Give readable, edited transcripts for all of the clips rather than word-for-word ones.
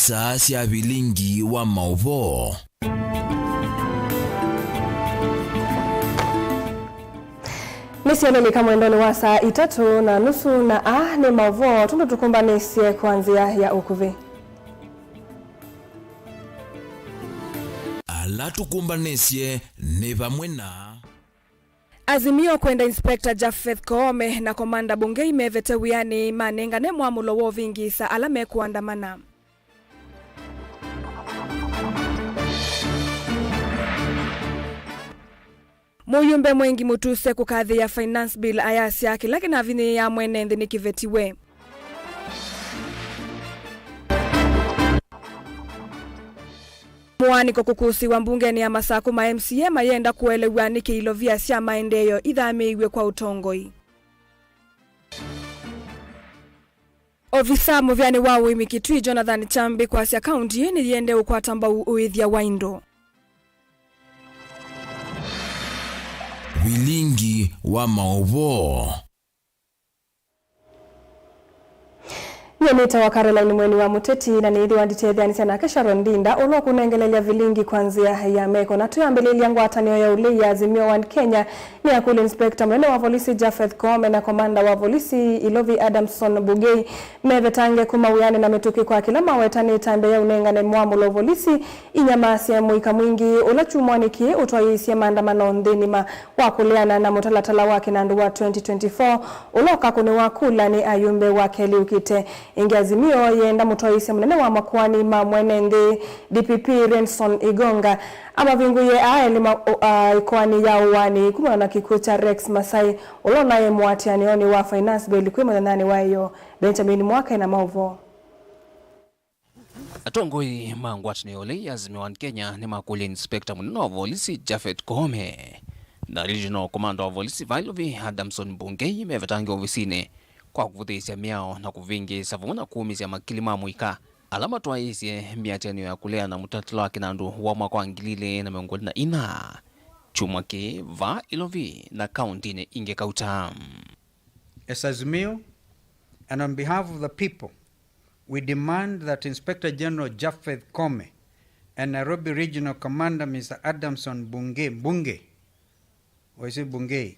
Nisa cia vilingi wa mauvo. Nisianeni kama mwendoni wa saa 3:30 na ni mauvo tunatukumbanisye kuanzia ya ukuvi. Ala tukumbanisye ni vamwe na Azimio kwenda Inspector Japheth Koome na Komanda Bungei mevete wiani manengane mwamulo wo vingisa alame kuandamana. Muyumbe mwengi mutuse kukadhi ya finance bill ayasi yake lakini avini ya mwenende nikivetiwe. Mwani kukusi wa mbunge ni ya masaku ma MCA mayenda kuelewa niki ilovia siya maendeyo idhamiwe kwa utongoi. Ofisa muvyani wawo imikitui Jonathan Chambi kwa siya kaunti ni yende ukwatamba uidhia waindo. vilingi wa mauvo. Nyamita wa Caroline mweni wa muteti na niithi wa nditethani sana kesha Ndinda ulo kunengelelea vilingi kwanzia ya meko na tuyambeleli ngwatanio ya ule ya Azimio One Kenya ni akuli Inspector mwenene wa polisi Japheth Koome na komanda wa polisi Ilovi Adamson Bungei mevetange kumawiyane na metuki kwa kila mawetani tambe ya unengane mwamulo polisi inyamasi ya muika mwingi ula chumwaniki utwaisi ya maandamano ndinima wakuleana na mutalatala wake na nduwa 2024 uloka kuni wakula ni ayumbe wake liukite. Ingi Azimio yenda mutwaisi mnene wa makwani ma mwenende DPP Renson Igonga ama vinguye aelima ikwani ya uwani kumana na kikucha Rex Masai ulona ye mwati anioni wa finance bill kwima nani wayo Benjamin Mwaka na mauvo. Atongoi mangwatni ole ya Azimio One Kenya ni makuli Inspector mwenene wa polisi Japheth Koome na Regional Commander wa polisi Ilovi Adamson Bungei mevetange ofisini kwa kuvuthisya miao na kuvingi savuna kuumisya makilima mwika alama twaisye miateno ya kulea na mutatilo wa kinandu wa mwaka wa 2024 chumwa ke va Ilovi na kaunti ne inge kauta. As Azimio, and on behalf of the people, we demand that Inspector General Japheth Koome and Nairobi Regional Commander Mr. Adamson Bungei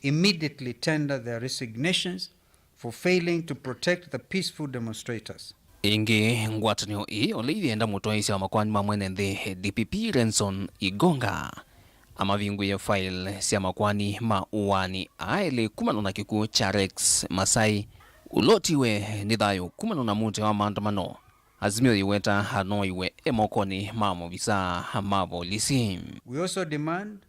immediately tender their resignations for failing to protect the peaceful demonstrators. Inge ngwatanio ole ithenda mutwaisi wa makwani ma mwenende DPP Renson Igonga ama vingu ya file sia makwani ma uwani aele kumano na kiku cha Rex Masai ulotiwe nidhayo kumano na mute wa maandamano. Azimio iweta hano iwe emokoni mamo visa mavo lisi. We also demand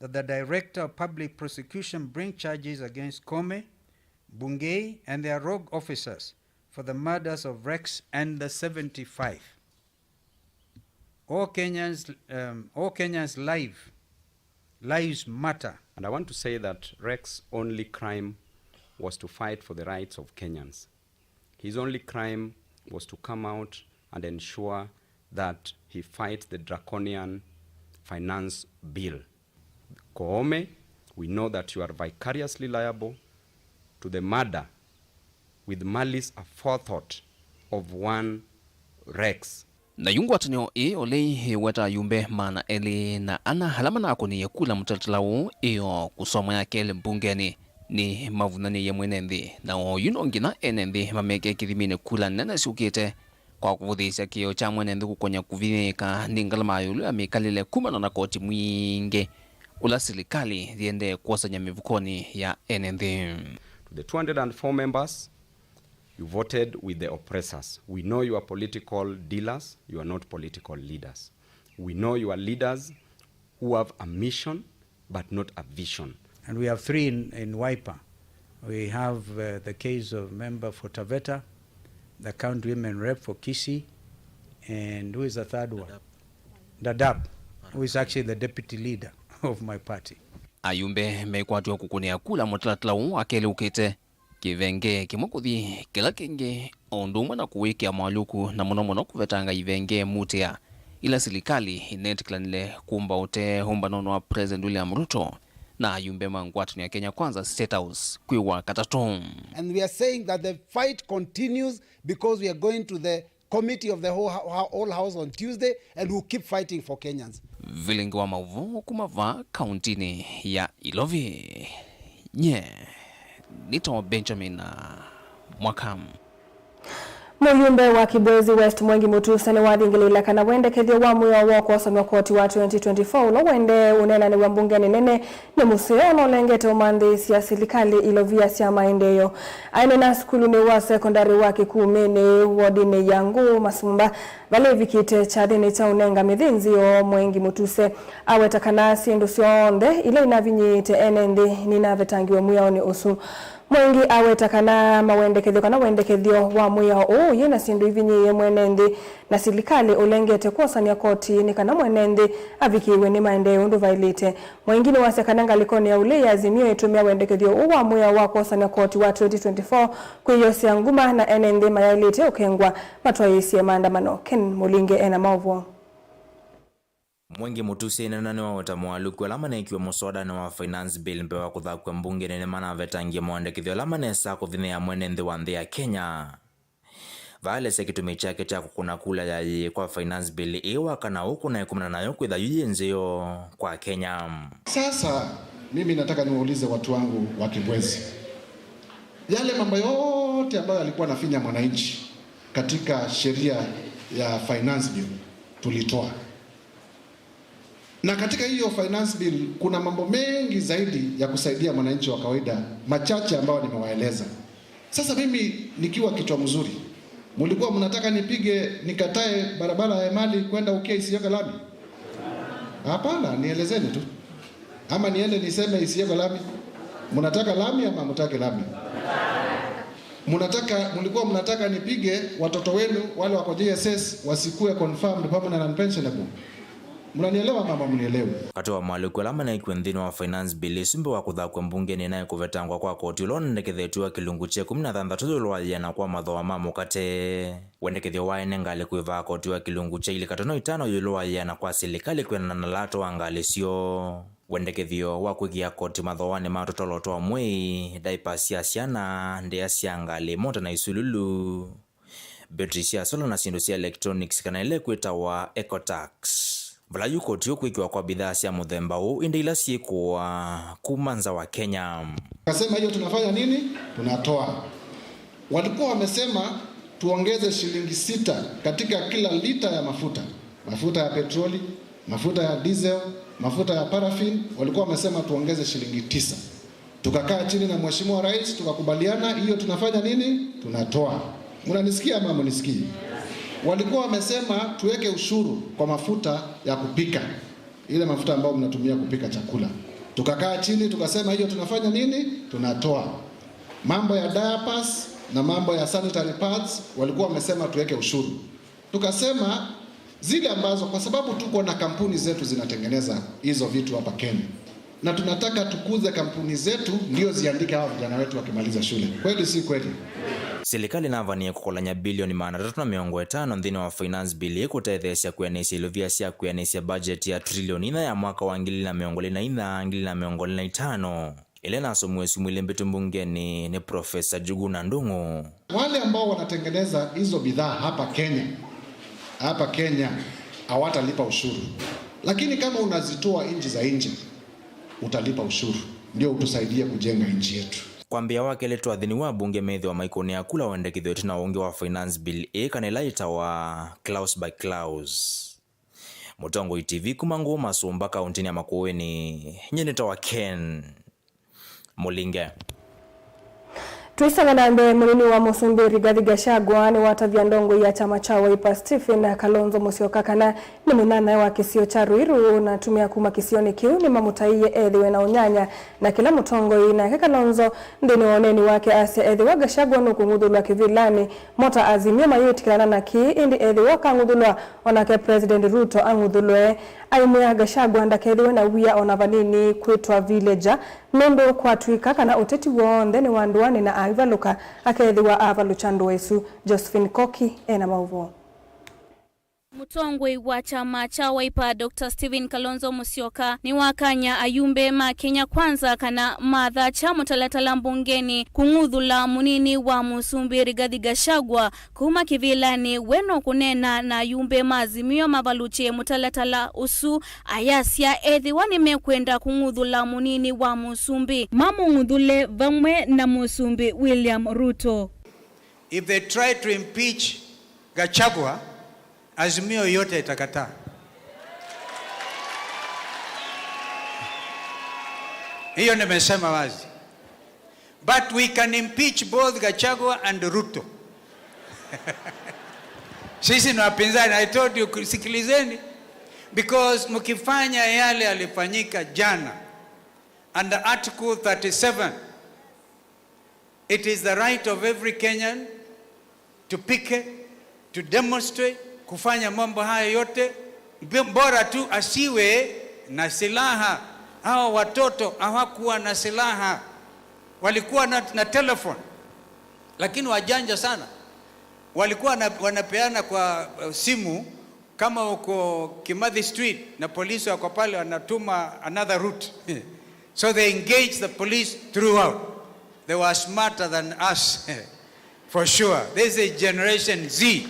that the Director of Public Prosecution bring charges against Koome, Bungei and their rogue officers for the murders of Rex and the 75. All Kenyans' lives matter. And I want to say that Rex's only crime was to fight for the rights of Kenyans. His only crime was to come out and ensure that he fights the draconian finance bill. Koome, we know that you are vicariously liable to the murder with malice aforethought of one Rex. Na yungwatanio ole weta yumbe mana ele na ana halama na akoni yakula mutatalao kusoma yake ele mbungeni ni mavunani ya mwenende na yunongina enende mameke kithimine kula nana siukite kwa kuvudhisya kio cha mwenende kukonya kuvineka ningalama yulu ya mikalile kumana na koti mwinge ula serikali thiende kuwasanya mivukoni ya enende. To the 204 members, you voted with the oppressors. We know you are political dealers, you are not political leaders. We know you are leaders who have a mission but not a vision. And we have 3 in Wiper. We have the case of member for Taveta, the county women rep for Kisii, and who is the third one? Dadaab, who is actually the deputy leader of my party. Ayumbe mekwatwa kukunia kula mutalatlau akele ukite kivenge kimokuthi kila kingi ondumwa na kuwikia maluku na monomono kuvetanga ivenge mutia ila serikali inetiklanile kumba ute humbanono wa President William Ruto na ayumbe mangwatni ya Kenya Kwanza State House kuiwa katatom. And we are saying that the fight continues because we are going to the committee of the whole house on Tuesday, and we'll keep fighting for Kenyans. Vilingi wa Mauvo kumava kauntini ya Ilovi. Nito Benjamin Mwakamu. Muyumbe wa Kibwezi West Mwengi Mutuse ni wathingilila kana wende kethio wa muyo wa kusomya koti wa 2024 ulo wende unena ni wambunge nene ni museo no lengete umandisi ya serikali Ilovia cia maendeleo. Aine na skulu ni wa sekondari wa Kikumene wodini yangu Masumba vale vikite cha thini cha unenga mithinzi o Mwengi Mutuse aweta kana sindu cionde ile inavinyite enendi ninavetangiwa muyo ni usu Mwengi aweta kana mawendekethio kana wendekethio wa muya yena sindu ivinyiye mwenendi na serikali ulengete kusania koti ni kana mwenendi avikiwe ni maendeleo ndu vailite. Mwingine wase kana ngalikoni ya ule ya Azimio itumia wendekethio wa muya wa kusania koti wa 2024 kuyosia nguma na enendi mayailite ukengwa matwaisi maandamano. Ken Mulinge ena mauvo. Mwengi Mutuse nani wa watamualuku alama na ikiwa musoda na wa finance bill mpewa kuthakwa mbunge nene mana vetangia mwandekithio alama nesa kuthine ya mwenende wa nthi ya Kenya. Vale sekitume chake cha kukuna kula ya kwa finance bill iwa kana huku na ikumana nayo kwitha yuye nzio kwa Kenya. Sasa mimi nataka niwaulize watu wangu wa Kibwezi. Yale mambo yote ambayo alikuwa nafinya mwananchi katika sheria ya finance bill tulitoa. Na katika hiyo finance bill kuna mambo mengi zaidi ya kusaidia mwananchi wa kawaida, machache ambayo nimewaeleza. Sasa mimi nikiwa kichwa mzuri, mlikuwa mnataka nikatae barabara ya Emali kwenda Ukia isiyoka lami? Hapana, nielezeni tu. Ama niende niseme isiyoka lami? Mnataka lami ama mtake lami? Mlikuwa mnataka nipige watoto wenu wale wako JSS wasikue confirmed permanent and pensionable? Mnanielewa mama, mnielewe. Katoa mwaluku alama na ikwendhini wa finance bill sumbe wa kuthakwa mbunge ni naye kuvetangwa kwa koti ulona ndekethetiwa kilungu che 16 ulwa yana kwa mathoa mamu kate wendekethio wa enengali kuiva koti wa kilungu che ili katano 5 ulwa yana kwa serikali kwena na lato angali sio wendekethio wa kuigia koti mathoa ni matotoloto wa mwei daipasi ya siana ndia siangali mota na isululu Beatrice Sola na sindu cia electronics kana ile kwita wa Ecotax. Vala yuko tiyo kuikiwa kwa bidhaa cia muthemba huu indi ila siikuwa kumanza wa Kenya. Kasema hiyo tunafanya nini? Tunatoa. Walikuwa wamesema tuongeze shilingi 6 katika kila lita ya mafuta. Mafuta ya petroli, mafuta ya diesel, mafuta ya paraffin, walikuwa wamesema tuongeze shilingi 9. Tukakaa chini na Mheshimiwa Rais tukakubaliana hiyo tunafanya nini? Tunatoa. Mnanisikia ama mnisikii? Walikuwa wamesema tuweke ushuru kwa mafuta ya kupika. Ile mafuta ambayo mnatumia kupika chakula. Tukakaa chini tukasema hiyo tunafanya nini? Tunatoa. Mambo ya diapers na mambo ya sanitary pads walikuwa wamesema tuweke ushuru. Tukasema zile ambazo kwa sababu tuko na kampuni zetu zinatengeneza hizo vitu hapa Kenya. Na tunataka tukuze kampuni zetu ndio ziandike hao vijana wetu wakimaliza shule. Kweli si kweli? Serikali navania kukolanya bilioni 350 nthini wa finance bill kutethesya kuenesa Ilovia cia kuenesa budget ya trilioni 4 ya mwaka wa 2024-2025. Ile nasomwe simwile mbitu mbungeni ni Profesa Juguna Ndung'u. Wale ambao wanatengeneza hizo bidhaa hapa Kenya hawatalipa ushuru. Lakini kama unazitoa nchi za nje utalipa ushuru. Ndio utusaidie kujenga nchi yetu. Kwambia wake letu adhini wa bunge methi wa maikoni ya kula wendekithio tina unge wa finance bill kanela itawa Klaus by Klaus. Mutongo ITV kumangu Masumba kauntini ya Makueni nyeneta wa Ken Mulinge. Tuisanga nambe mulini wa Musumbi Rigathi Gachagua ni watavya ndongo ya chama cha Wiper Stephen Kalonzo Musyoka kana ni munana wa kisio cha Ruiru na tumia kuma kisioni kiu ni mamutaiye ethiwe na unyanya na kila mutongo ina Kalonzo ndini oneni wake ase ethiwa Gachagua nukunguthulwa kivilani mota Azimio mayitikana na ki indi ethiwa kanguthulwa onake President Ruto anguthulwe aimwe Gachagua ndakethiwe na wia onavanini kwitwa villager membe kwa twika kana uteti wonde ni wanduani na aivaluka akethiwa avalucha ndwesu. Josephine Koki ena mauvo. Mutongwe wa chama cha Wiper Dr. Stephen Kalonzo Musyoka ni wakanya ayumbe ma Kenya Kwanza kana madha cha mutalatala mbungeni kung'uthula munini wa Musumbi Rigathi Gachagua kuma kivilani weno kunena na ayumbe mazimio mavaluche mutalatala usu ayasia ethi wanimekwenda kung'uthula munini wa Musumbi mamung'uthule vamwe na Musumbi William Ruto. If they try to impeach Gachagua, Azimio yote itakataa. Hiyo nimesema wazi. But we can impeach both Gachagua and Ruto. Sisi ni wapinzani. I told you, sikilizeni. Because mkifanya yale alifanyika jana, under Article 37, it is the right of every Kenyan to picket, to demonstrate, kufanya mambo haya yote, bora tu asiwe na silaha. Hao watoto hawakuwa na silaha, walikuwa na telephone, lakini wajanja sana. Walikuwa wanapeana kwa simu, kama uko Kimathi Street na polisi wako pale wanatuma another route. So they engaged the police throughout. They were smarter than us, for sure. This is Generation Z.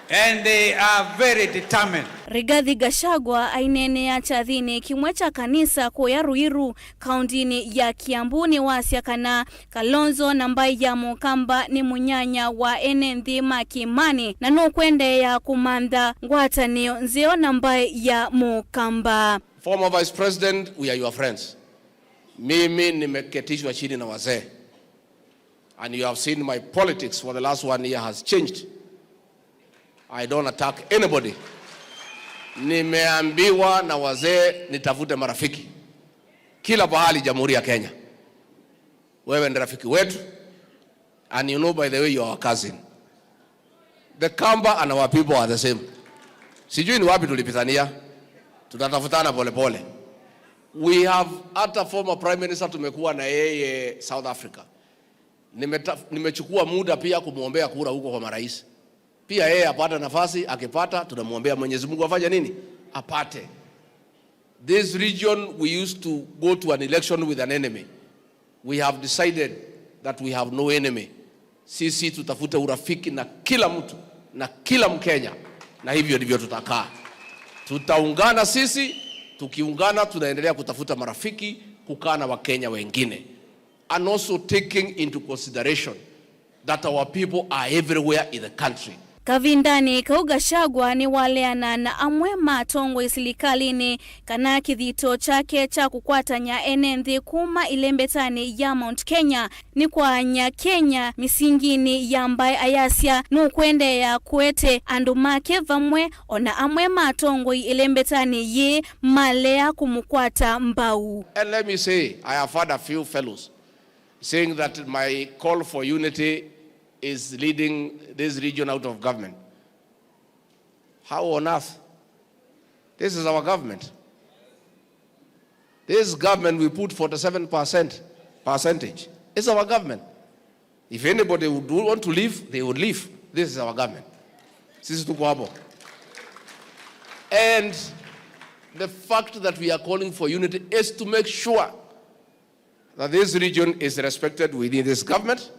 And they are very determined. Rigathi Gachagua ainene ya chathini kimwecha kanisa kwa Ruiru kaundini ya Kiambu ni wasia kana Kalonzo nambai ya Mukamba ni munyanya wa NND Makimani na no kwende ya kumanda ngwatanio nzeo nambai ya Mukamba. Former Vice President, we are your friends. Mimi nimeketishwa chini na wazee. And you have seen my politics for the last 1 year has changed. I don't attack anybody. Nimeambiwa na wazee nitafute marafiki kila pahali Jamhuri ya Kenya. Wewe ni rafiki wetu, and you know by the way you are our cousin. The Kamba and our people are the same. Sijui ni wapi tulipitania, tutatafutana pole pole. We have hata former prime minister tumekuwa na yeye South Africa. Nimechukua muda pia kumuombea kura huko kwa marais. Pia yeye apata nafasi, akipata tunamuombea Mwenyezi Mungu afanye nini? Apate. This region we used to go to an election with an enemy. We have decided that we have no enemy. Sisi tutafuta urafiki na kila mtu na kila Mkenya, na hivyo ndivyo tutakaa. Tutaungana sisi, tukiungana tunaendelea kutafuta marafiki, kukaa na Wakenya wengine. And also taking into consideration that our people are everywhere in the country. Kavindani Gachagua ni waleana na amwe matongwe silikalini kana kithito chake cha kukwatanya NND kuma ilembetani ya Mount Kenya ni kwa nya Kenya misingini ya mbai ayasia nukwende ya kwete andumake vamwe ona amwe matongwe ilembetani ye malea kumukwata mbau. And let me say, I have had a few fellows saying that my call for unity is leading this region out of government. How on earth? This is our government. This government we put 47% percentage. It's our government. If anybody would want to leave, they would leave. This is our government. Sisi tuko hapo. And the fact that we are calling for unity is to make sure that this region is respected within this government,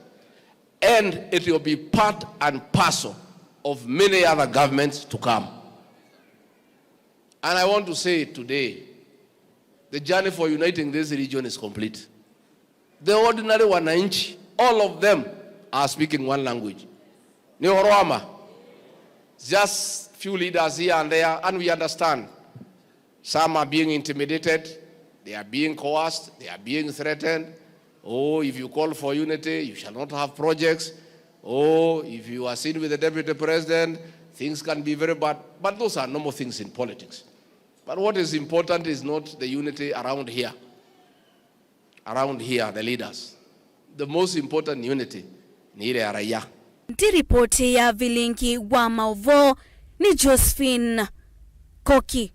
and it will be part and parcel of many other governments to come. And I want to say today, the journey for uniting this region is complete. The ordinary wananchi, all of them are speaking one language. Ni Oroma. Just few leaders here and there, and we understand. Some are being intimidated, they are being coerced, they are being threatened. Oh, if you call for unity, you shall not have projects. Oh, if you are seen with the deputy president, things can be very bad. But those are normal things in politics. But what is important is not the unity around here. Around here, the leaders. The most important unity ni ile ya raia. Ripoti ya Vilingi wa Maovo ni Josephine Koki.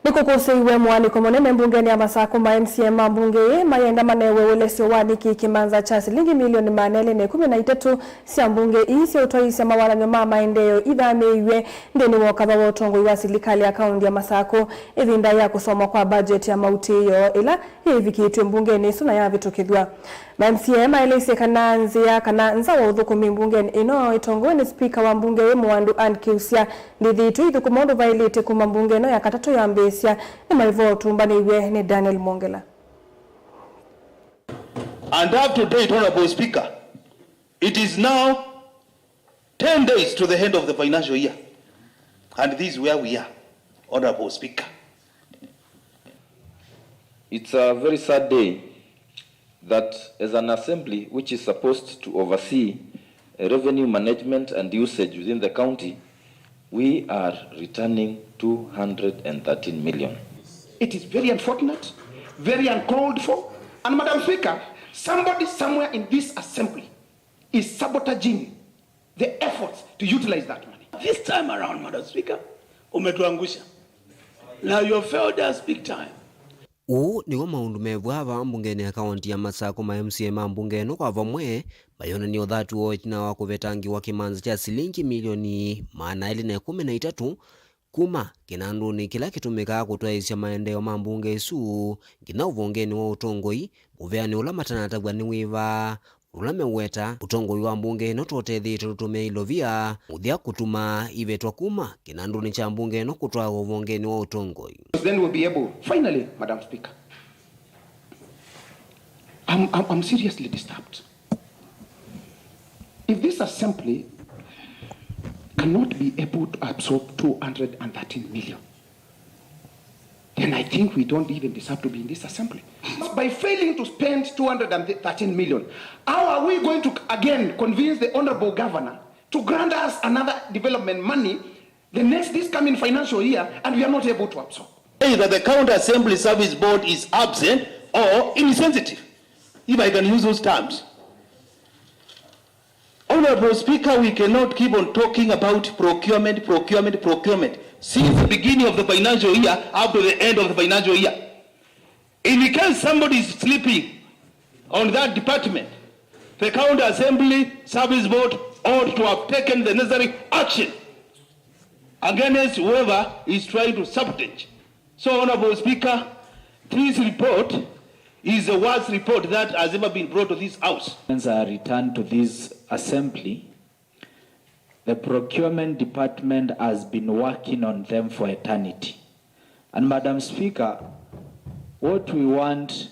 Nikukusiwe mwani kumonene mbungeni ya Masako ma MCM mbunge mayenda manewe ulesio waniki kimanza cha shilingi milioni 413 sia mbunge isi utoisi mawala nyoma maendeleo idhameiwe ndeni wakadha wotongo wa serikali ya kaunti ya Masako idhinda ya kusoma kwa budget ya mauti yo ila hivi kitu mbungeni suna ya vitukidwa MCM ailese kananza wa udhukumi mbungeni ino itongoni speaker wa mbunge Mwandu Ankiusia ndithitu ithukumondo vailite kuma mbunge no ya katatu ya Mbesia ni maivo tumbaniwe ni Daniel Mongela. And up to date, Honorable Speaker, it is now 10 days to the end of the financial year. And this is where we are, Honorable Speaker. It's a very sad day that as an assembly which is supposed to oversee revenue management and usage within the county, we are returning 213 million. It is very unfortunate, very uncalled for. And Madam Speaker, somebody somewhere in this assembly is sabotaging the efforts to utilize that money. This time around, Madam Speaker, umetuangusha. Now you failed us big time. Niwo maundu mevwava mbungeni ya kaunti ya Masako ma MCM mbungeni kwa vamwe bayona ni othatu ochina wa kuvetangi wa kimanza cha shilingi milioni 413 kuma kinanduni kila kitumika kutwaisya maendeleo ma mbunge isu ngina uvongeni wa utongoi uveani ula matanatagwa ni wiva ulame weta utongoi wa mbunge no totethi tutume ilovia uthia kutuma ivetwa kuma kinanduni cha mbunge no kutwa uvongeni wa utongoi. Then we'll be able, finally, Madam Speaker, I'm seriously disturbed. If this assembly cannot be able to absorb 213 million, then I think we don't even deserve to be in this assembly. By failing to spend 213 million, how are we going to again convince the Honorable Governor to grant us another development money this coming financial year, and we are not able to absorb? Either the County Assembly Service Board is absent or insensitive, if I can use those terms. Honorable Speaker, we cannot keep on talking about procurement since the beginning of the financial year up to the end of the financial year. In case somebody is sleeping on that department, the County Assembly Service Board ought to have taken the necessary action against whoever is trying to sabotage. So, Honorable Speaker, this report is the worst report that has ever been brought to this House. Since I returned to this assembly, the procurement department has been working on them for eternity. And Madam Speaker, what we want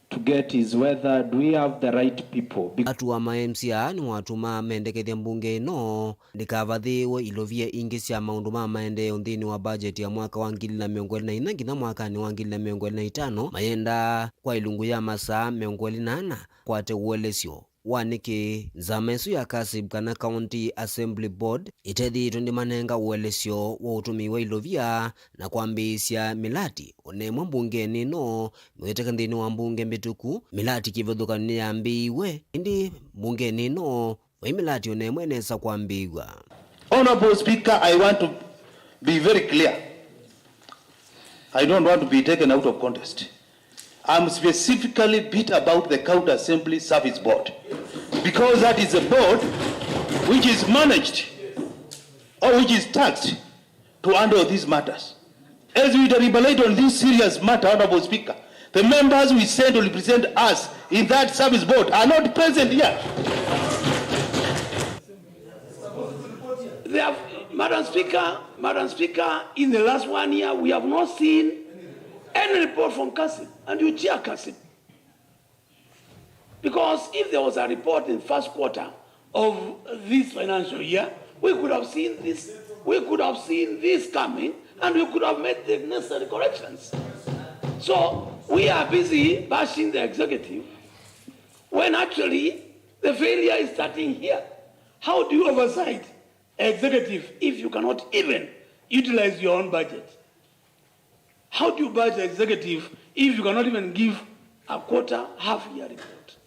to get is whether do we have the right people. Atu wa MCA ni watu ma mendekethia mbunge no ndikavathĩwe ilovia ingi cia maundu ma maendeleo nthini wa budget ya mwaka wa 2024 ngina mwaka ni wa 2025 mayenda kwa ilungu ya masaa 28 kwate uelesyo waniki nzamesu ya kasib kana County Assembly Board itethitwe ndi manenga uelesyo wa utumiwa ilovia na kwambisya milati onemwe mbungeni no mweteka nthini wa mbunge mbituku milati kivethukani yambiiwe indi mbungeni no wa milati onemwe nesa kwambiwa. Honorable Speaker, I want to be very clear. I don't want to be taken out of context. I'm specifically beat about the County Assembly Service Board because that is a board which is managed or which is taxed to handle these matters. As we deliberate on this serious matter, Honorable Speaker, the members we send to represent us in that service board are not present here. Madam Speaker, in the last 1 year, we have not seen any report from Kassim, and you cheer Kassim. Because if there was a report in the first quarter of this financial year, we could have seen this coming, and we could have made the necessary corrections. So we are busy bashing the executive when actually the failure is starting here. How do you oversight executive if you cannot even utilize your own budget? How do you budget executive if you cannot even give a quarter, half-year report?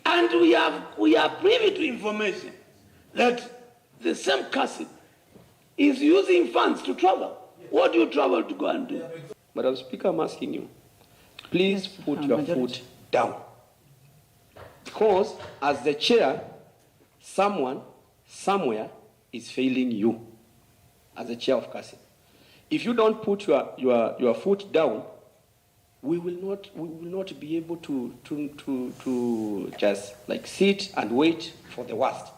And we are privy to information that the same Kassim is using funds to travel What do you travel to go and do? Madam Speaker, I'm asking you, please put your foot down. Because as the chair, someone, somewhere is failing you as the chair of CASI. If you don't put your foot down, we will not be able to just like sit and wait for the worst.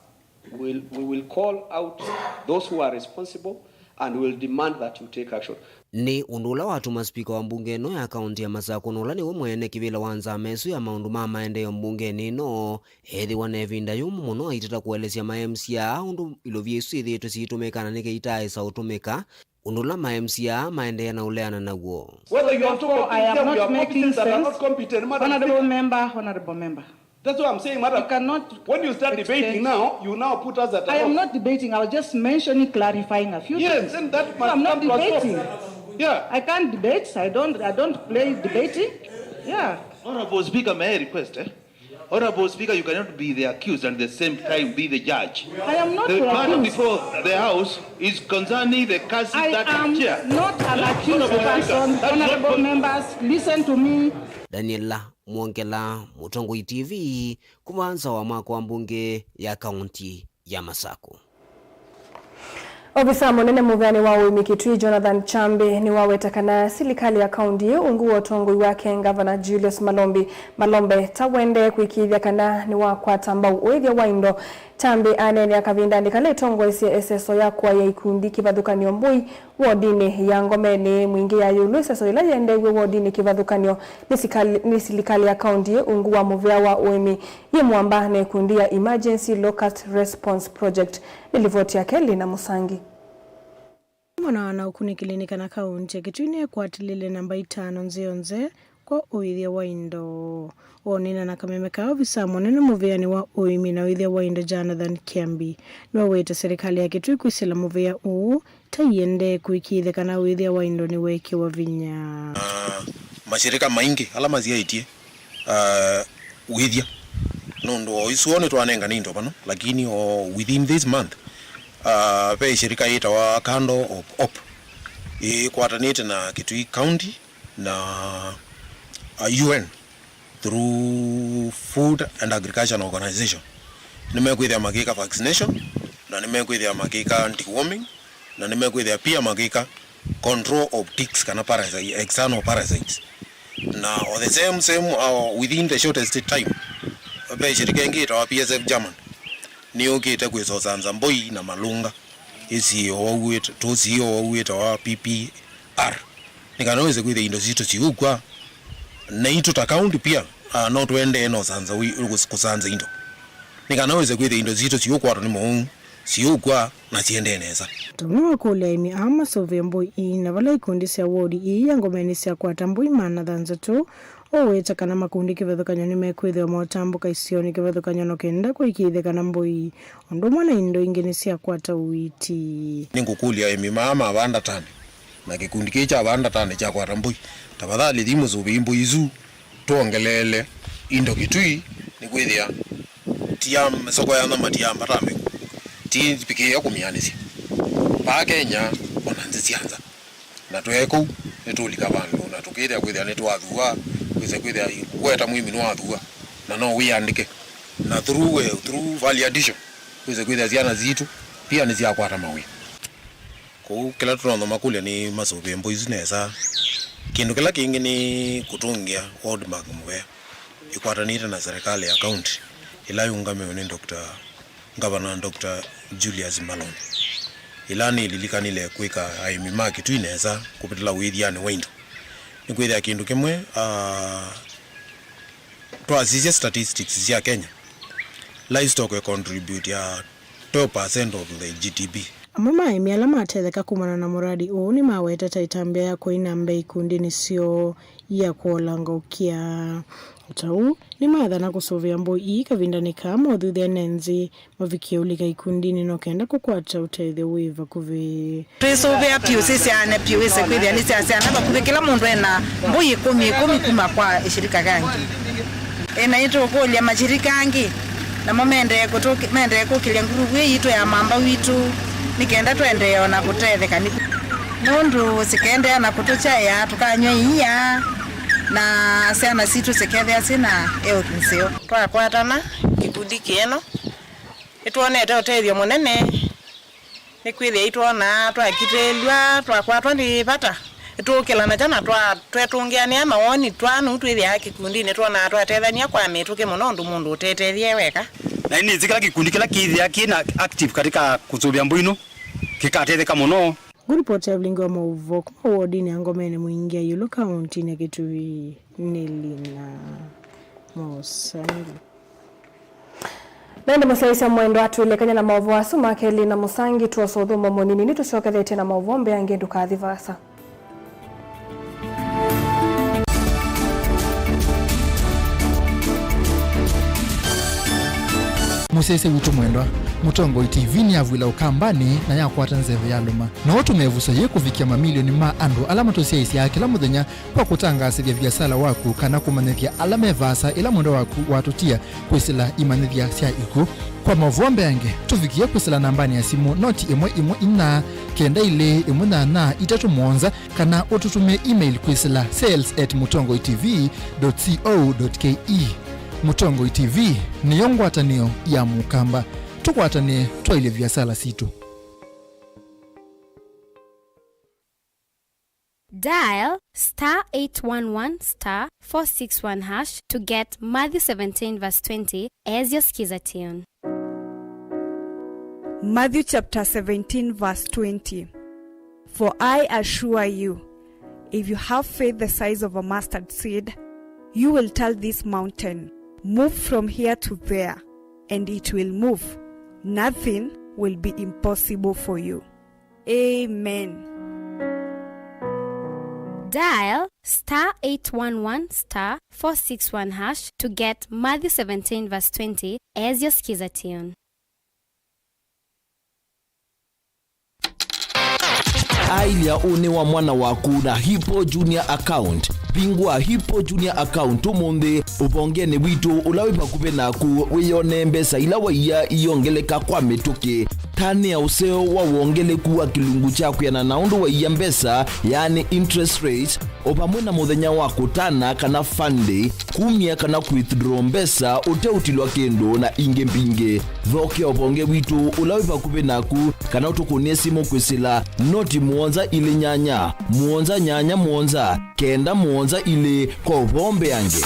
We will call out those who are responsible and will demand that you take action. Ni undula watuma spika wa mbunge no ya kaunti ya Masako nula ni umwene kivila wanza mesu ya maundu maendeleo mbunge nino ethi wanevinda yumu muno itata kuelezea ma-MCA undu ilovyesu ithi tusitumekana nike itae sa utumeka undula ma-MCA maendelea na uleana na uo. Whether you are I am not making sense. Honorable member. That's what I'm saying, madam. You cannot. When you start debating now, you now put us at. I am not debating. I was just mentioning, clarifying a few things. Yes, and that must I'm not debating. Yeah, I can't debate. I don't play debating. Yeah. Honorable Speaker, may I request? Honorable Speaker, you cannot be the accused and at the same time be the judge. I am not the part accused. before the House is concerning the cases that am chair. Not an accused person. Honorable members, listen to me. Daniela Mwongela, Mutongoi TV, kumanza wa mwako wa mbunge ya kaunti ya Masako. Ofisa munene muthani wa uimi Kitui Jonathan Chambe ni wawetakana silikali ya kaunti unguo tongoi wake Governor Julius Malombe tawende kuikithia kana ni wakwata mbau uithia waindo. Chambe anene akavindandika le tongo isi SSO ya kwa ya ikundi kivadhukanio mbui wodini ya Ngomeni mwingi ya yulu SSO ila yendewe wodini kivadhukanio ni silikali ya kaunti unguwa muvia wa uimi ye muamba na ikundi ya Emergency Locust Response Project nilivoti ya Kelly na Musangi. Mwana wana ukunikilinika na kaunti ya Kitui kwa atilile namba 5 kwa uithia waindo. Onina na kamemeka ofisa munene muviani wa uimi na uithia waindo Jonathan Kiambi. Nwa weta serikali ya Kitui kuisila muvia tayende kuikithia kana uithia waindo ni weki wa vinya. Mashirika maingi alama ziaitie uithia. Nondo isuone tuanenga nindo pano lakini within this month pe shirika ita wa kando op kuatanite na Kitui County na UN through Food and Agriculture Organization. Nimekwithia magika vaccination na nimekwithia magika anti-worming na nimekwithia pia magika control of ticks kana parasites, external parasites. Na or the same within the shortest time pe shirika ingita wa PSF German ni okite kwisosanza mboi na malunga isi owawita tosi owawita wa PPR nikanaweze kwithe indo zito siugwa na ito ta county pia no twende no sanza kusanza indo nikanaweze kwithe indo zito siugwa ni mo siugwa na siende neza tuno kule imi ama sovembo ina vala ikundi sia wodi ya Ngomeni sia kwa tambui mana dhanza tu oweta kana makundi kivathukanyo ni mekwithia motambuka isioni kivathukanyo no kenda kuikithia kana mboi ondo mwana indo ingine sia kwata uiti ningukulia emi mama abanda tane na kikundi kicha abanda tane cha kwata mboi tafadhali thimu zubimbo izu tuongelele indo Kitui ni kwithia tiam soko ya na tiamba tambe ti pike ya kumianisi pa Kenya onanzianza na tweko netulika bantu na tukithia kwithia netwathua kwithia kweta mwimi no athua na no wiandike na through value addition kwithia ziana zitu pia ni cia kwata mawi ko kila tunaona makule ni masobe mboizi nesa kindu kila kingi ni kutungia ward mark mwe ikwatanita na serikali ya county ila yungame ni Governor Dr. Julius Malombe ilani lilikanile kwika aimima Kitui nesa kupitila withiane waindo ni kwithia kindu kimwe twasisia statistics cia Kenya livestock contribute ya 12% of the GDP. Amama imiala matetheka kumana na muradi ni maweta taitambia ya kuinambe ikundi nisio ya kuolanga ukia utau ni maadhana kusovia mboi kavindanika mothuthia nenzi mavikiaulika ikundi nino kenda kukwata utaithia wiva kuvi twisovia piusisiane piuise kwithia nisiasiana bakuvi kila mundu ena mboi 10 kuma kwa ishirika gangi ena ito kulia mashirika angi na mende kukilia nguruwe ito ya mamba witu nikenda twende ona kutetheka nundu sikende na kutucha ya tukanywa iya na sana situ sikende sina kinsio twakwatana kikundi kieno itwonete uteithio munene ni kwithia itwona twakitelwa twakwatwa ndi pata tukilana jana twetungiania mawoni twanu twithia kikundi ni twona twatethania kwa mituke muno ndu mundu utetethie weka na ini zikala kikundi kila kithia kina active katika kuzubia mbuino kikatetheka muno. Guripoti ya Vilingi wa Mauvo kuma wodi ni Ngomeni Mwingia Yulu County na Kitui Nelina Musangi. Nende musaisa mwendo atulekanya na Mauvo asuma keli na Musangi tuwasodhuma monini nitushoke na Mauvo mbe angendu kadhivasa. Musese witu mwendwa Mutongo TV ni avwila ukambani na yakwata nzeve yaluma na watu mevusa ye kufikia mamilioni ma andu alama tosiaisi ya kila muthenya kwa kutangasithia biasala waku kana kumanithia alama evasa ila mwendo waku watutia kwisila imanithia sia iku kwa mavombe yange tufikia kwisila nambani ya simu noti imwe ina kenda ile imunana itatu mwonza kana ututumia email kwisila sales@mutongoitv.co.ke. Mutongo TV ni yongwatanio ya mukamba tukwatane twaile biasala situ. Dial *811*461# to get Matthew 17:20 as your skiza tune. Matthew chapter 17:20. For I assure you, if you have faith the size of a mustard seed, you will tell this mountain, move from here to there, and it will move. Nothing will be impossible for you. Amen. Dial *811*461# to get Matthew 17:20 as your skiza tune. Ailia une wa mwana waku na Hippo Junior Account. Pingwa Hippo Junior Account umunde ubongene witu ulawipa kupe naku weyone mbesa ila waiya iyongeleka kwa metuke. Tane ya useo wa uongele kuwa kilungu chaku ya na naundu waiya mbesa yani interest rate opamwena muthenya waku tana kana fande kumia kana withdraw mbesa ute utilwa kendo na inge mpinge. Dhoke obonge witu ulawipa kupe naku kana utukunie simu kwisila noti muonza ile nyanya muonza kenda muonza ile kwa bombe yange.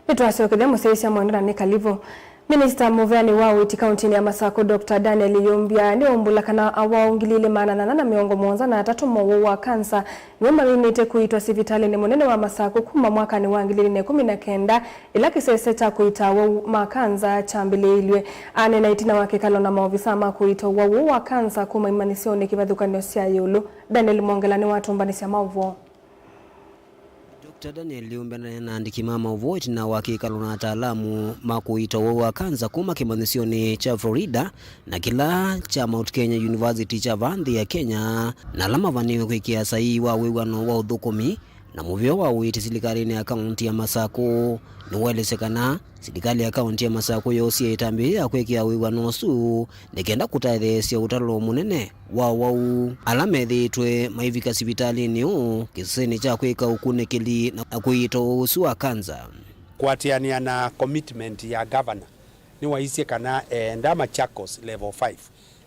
Nitwasokele musaisi mwendana nekalivo. Minister Muveani wa Witi County ya Masako Dr. Daniel Yumbia ni umbula kana awaungilile maana na miongo mwonza na atatu mwawo wa kansa nyuma winite kuitwa sivitali ni munene wa Masako kuma mwaka ni wangilile ne 19 ila kisese cha kuita wa makanza chambile ilwe ane na itina wake kalona maovisa ma kuita wa kansa kuma imanisione kibadhukanio siya yulu. Daniel Mwongela ni watu mbanisi ya mauvo. Dr. Daniel Yumbia na andiki mama uvoiti na wakikalo na ataalamu makuita wa kanza kuma kimanisioni cha Florida na kila cha Mount Kenya University cha Vandhi ya Kenya na lama vaniwe kuikia sahi wa wewano wa udhukumi na muvyo wa uiti silikari ni akaunti ya Masako ni welesekana silikali ya akaunti ya Masako yosi ya itambi ya kuekia wewano su nikenda kutaithesya utalo munene wau alamethi itwe maivika sibitali niu kiseni cha kueka ukunekeli na kuito usuwa kanza kuatiania na commitment ya governor ni waisie kana ndama Chakos level 5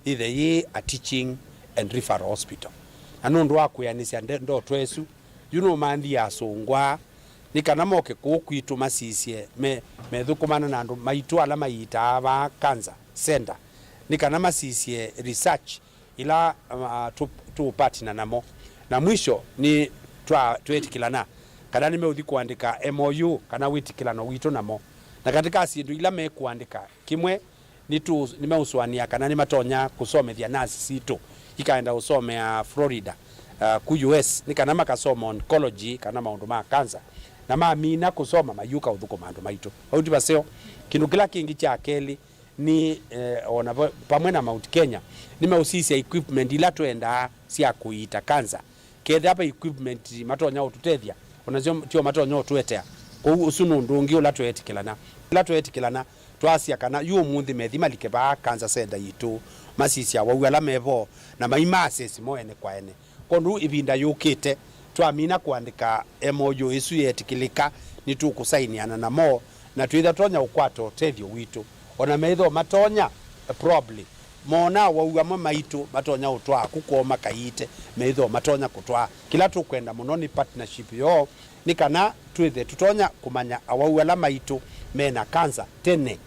either ye a teaching and referral hospital anundu wakuyanisia ndo twesu mandi ya songwa ni kana moke kukwitu masisie methukumana na andu maitu ala maita ba cancer center ni kana masisie research ila tu partner namo na mwisho ni twetikilana kana nimeuthi kuandika MOU kana witikilano witu namo na katika asindu ila mekuandika kimwe nimeuswania kana nimatonya kusomethia nasi situ ikaenda usomea Florida ku US ni kana makasoma oncology kana maundu ma cancer na mamina kusoma mayuka uthuko mandu maitu auti baseo kindu kila kingi cha keli ni ona pamwe na Mount Kenya nimeusisia equipment ila twenda sia kuita cancer kethe apa equipment matonya ututethia onacio tio matonya utwetea ko usunu ndungi ula twetikilana twasia kana yu mundi methima likeba kanza senda yitu masisia wawala mevo na maima assess moene kwa ene kondu ibinda yukite twamina kuandika MOU isu yetikilika nitukusainiana na mo na tuitha tonya ukwato tethio witu ona metho matonya probably mona wauama maitu matonya utwa kukoma kaite metho matonya kutwa kila tukwenda muno ni partnership yo ni kana twithe tutonya kumanya awauala maitu mena kanza tene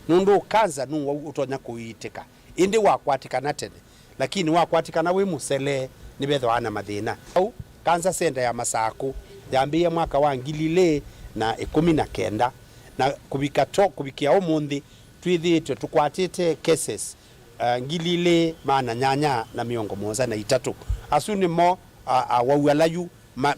nundu kanza nu utonya kuitika indi wakwatikana tene lakini wakwatikana wi musele ni betho ana mathina au kanza senda ya Masaku yambie mwaka wa 2019 na kubikia umundi twithitwe tukwatite cases 2,883 asuni mo waualayu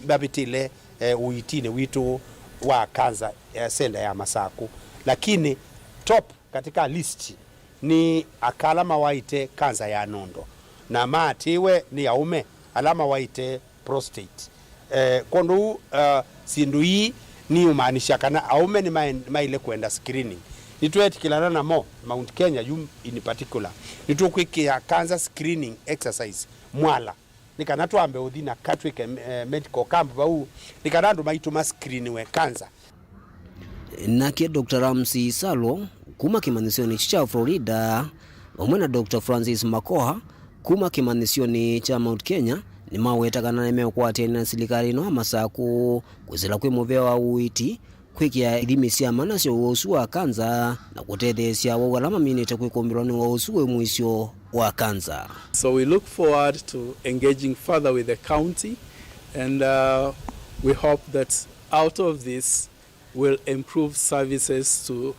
babitile uitine witu wa kanza senda ya Masaku lakini top katika list ni akalama waite kanza ya nondo na matiwe ni yaume alama waite prostate kondu sindu hii ni umaanisha kana aume ni maile kwenda screening nitwetikilana na mo Mount Kenya in particular nitukwikia cancer screening exercise mwala nikana twambe uthina katwike medical camp bau nikana ndo maituma screen we cancer nake Dr. Ramsey Salo kuma kimanisioni cha Florida omwe na Dr. Francis Makoha kuma kimanisioni cha Mount Kenya ni mawetakana nemekwatia na serikali no Masaku kwizira kwi muveo wa uiti kwikia idimisia manasyo wosu wa kanza na kutethesia wawalama minite kwikumbirani wa wosu we mwisho wa kanza. So we look forward to engaging further with the county and we hope that out of this will improve services to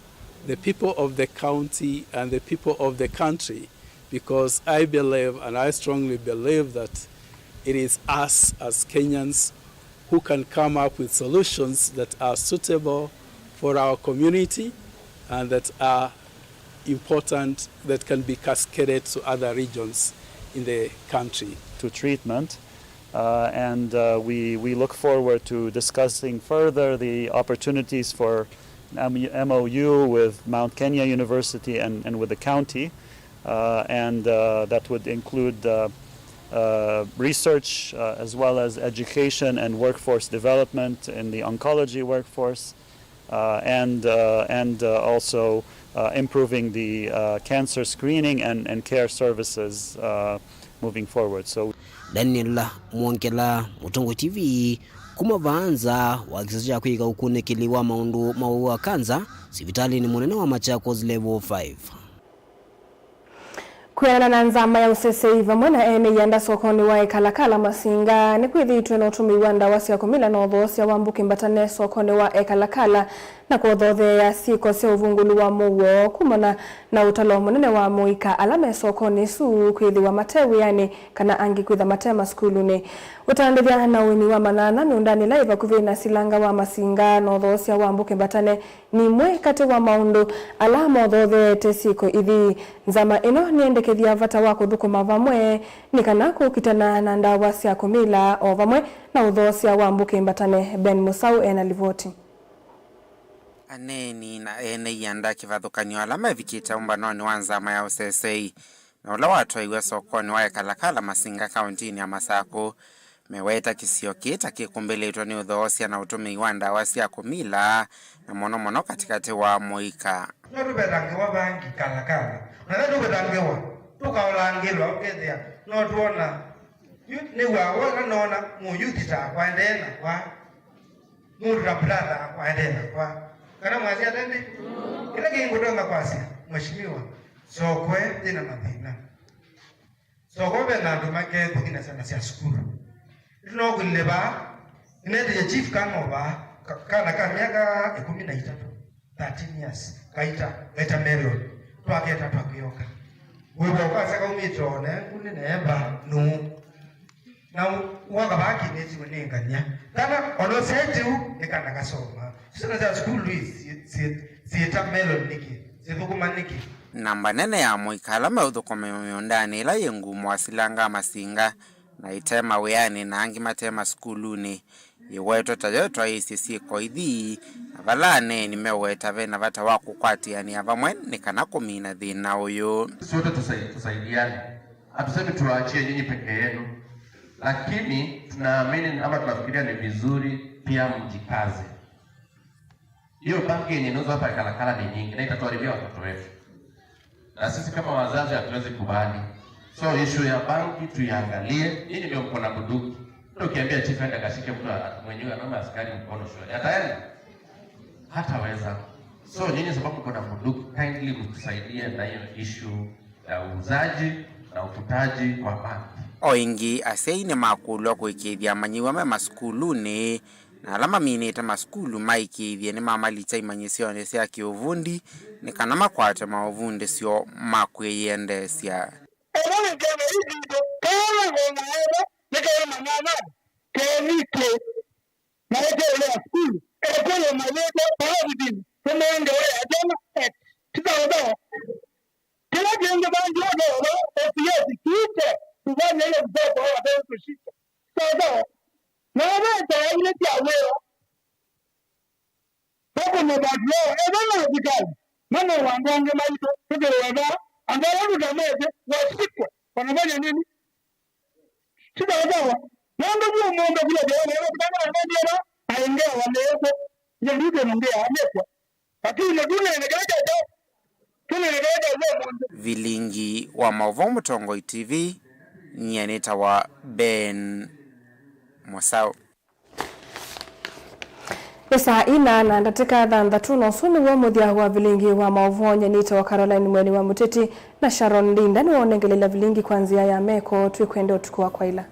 the people of the county and the people of the country, because I believe and I strongly believe that it is us as Kenyans who can come up with solutions that are suitable for our community and that are important, that can be cascaded to other regions in the country. To treatment, and we look forward to discussing further the opportunities for MOU with Mount Kenya University and with the county, and that would include research as well as education and workforce development in the oncology workforce, and also improving the cancer screening and care services moving forward. So Daniel Mwankela, Mutongo TV, kuma vaanza wakisajia kuiga ukunekiliwa maundu maua kanza sivitali ni munene wa Machakos level 5. Kuyana na nzama ya useseiva mwana ene yanda sokoni wa Ekalakala Masinga ni kwithitwe na utumi wanda wasi ya kumila na odhosi ya wambuki mbatane sokoni wa Ekalakala na kuodhothe ya siko se uvungulu wa muwo kumona na utalo munene wa muika alame sokoni su kwithi wa matewi yani kana angi kwitha matema skuluni utandithia na wini wa manana nundani laiva kuvina silanga wa Masinga na odhosi ya wambuki mbatane ni mwe kati wa maundu alama odhothe te siko ithi nzama ino niendekethia vata wako thukuma vamwe ni kana kukitana na ndawa cia kumila o vamwe na udhosia wa mbuke mbatane Ben Musau ena livoti aneni na ene yanda kivathukanio alama vikita umbanoni wa nzama ya usesei na ula watu iwe sokoni wa Ekalakala Masinga kauntini ya Masaku meweta kisio kita kikumbiletwa ni udhosia na utumi wa ndawa cia kumila na mono katikati wa muika Noruberangewa bangi Kalakala Noruberangewa tukaolangilwa ukethia no tuona ni wawo nona muyuthita kwaendena kwa murra brother kwaendena kwa kana mwazi atende kila kingu donga kwasi mheshimiwa sokwe dina mathina sokwe na ndumake thina sana cia skulu no kuleba inende chief kama ba kana kama miaka 13 13 years kaita melon twaketa twakioka wewe ukaza kaumitone kuneneba nu na waka baki neti wenenganya kana onosetu nikana kasoma sina za school sieta melon niki sithukuma niki namba nene ya muikala mauthukume myondani ila yengumu wasilanga Masinga na itema weani na angi matema skuluni iweto tayoto ICC koithi avalane nimeweta vena vata waku kwati yani avamwe nikanako mina dhina uyu sote tusaidiane. Hatusemi tuwaachie nyinyi peke yenu, lakini tunaamini ama tunafikiria ni vizuri pia mjikaze. Hiyo banki yenye inauzwa hapa Kalakala ni nyingi na itatuharibia watoto wetu. Na sisi kama wazazi hatuwezi kubali. So issue ya banki tuiangalie. Nyinyi ndio mko na bunduki. Ndio ukiambia chief aende akashike mtu mwenyewe anaona askari mkono shule. Ataenda? Hataweza. So nyinyi sababu mko na bunduki, kindly mtusaidie na hiyo issue ya uuzaji na ufutaji wa banki. Oingi aseine makulo kwikithia manyiwa me maskuluni na alama minita maskulu maikithia ni mamalicha imanyisione cia kiuvundi ni kana makwate mauvundi sio makwiyendesya Vilingi wa Mauvoo Mutongoi TV nyaneta wa Ben Mwasau. Pesa ina na ndateka thandatu na usuni wa muthia wa vilingi wa Mauvoo nyaneta wa Caroline Mweni wa Muteti na Sharon Linda ni waonengelela vilingi kwanzia ya meko tuikwenda utuku wa kwaila.